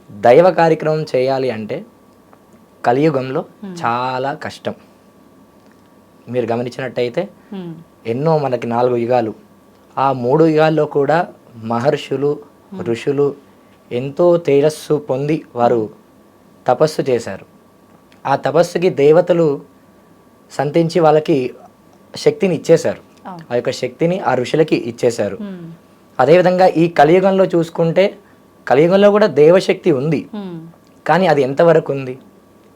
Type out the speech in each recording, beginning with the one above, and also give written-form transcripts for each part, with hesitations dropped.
దైవ కార్యక్రమం చేయాలి అంటే కలియుగంలో చాలా కష్టం. మీరు గమనించినట్టయితే ఎన్నో మనకి 4 యుగాలు, ఆ 3 యుగాల్లో కూడా మహర్షులు ఋషులు ఎంతో తేజస్సు పొంది వారు తపస్సు చేశారు. ఆ తపస్సుకి దేవతలు సంతించి వాళ్ళకి శక్తిని ఇచ్చేశారు. ఆ యొక్క శక్తిని ఆ ఋషులకి ఇచ్చేశారు. అదేవిధంగా ఈ కలియుగంలో చూసుకుంటే కలియుగంలో కూడా దేవశక్తి ఉంది, కానీ అది ఎంతవరకు ఉంది,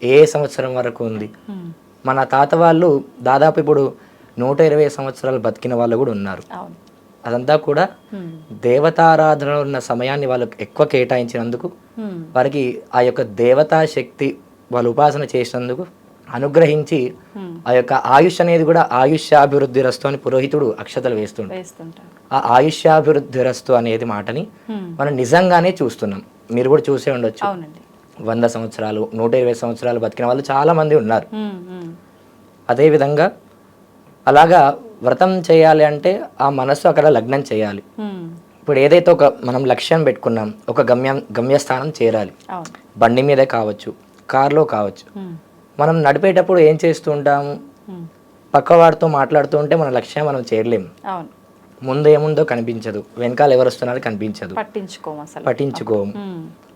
ఏ సంవత్సరం వరకు ఉంది? మన తాత వాళ్ళు దాదాపు ఇప్పుడు 120 సంవత్సరాలు బతికిన వాళ్ళు కూడా ఉన్నారు. అదంతా కూడా దేవతారాధన ఉన్న సమయాన్ని వాళ్ళు ఎక్కువ కేటాయించినందుకు, వారికి ఆ యొక్క దేవతా శక్తి వాళ్ళు ఉపాసన చేసినందుకు అనుగ్రహించి ఆ యొక్క ఆయుష్ అనేది కూడా ఆయుష్యాభివృద్ధి రస్తు అని పురోహితుడు అక్షతలు వేస్తుంటారు. ఆ ఆయుష్యాభివృద్ధి రస్తు అనేది మాటని మనం నిజంగానే చూస్తున్నాం. మీరు కూడా చూసే ఉండొచ్చు. 100 సంవత్సరాలు 120 సంవత్సరాలు బతికిన వాళ్ళు చాలా మంది ఉన్నారు. అదేవిధంగా అలాగా వ్రతం చేయాలి అంటే ఆ మనస్సు అక్కడ లగ్నం చేయాలి. ఇప్పుడు ఏదైతే ఒక మనం లక్ష్యం పెట్టుకున్నాం, ఒక గమ్యస్థానం చేరాలి, బండి మీదే కావచ్చు, కారులో కావచ్చు. మనం నడిపేటప్పుడు ఏం చేస్తూ ఉంటాము, పక్కవాడితో మాట్లాడుతూ ఉంటే మన లక్ష్యం మనం చేరలేము. ముందు ఏముందో కనిపించదు, వెనకాల ఎవరు వస్తున్నారో కనిపించదు, పట్టించుకోము.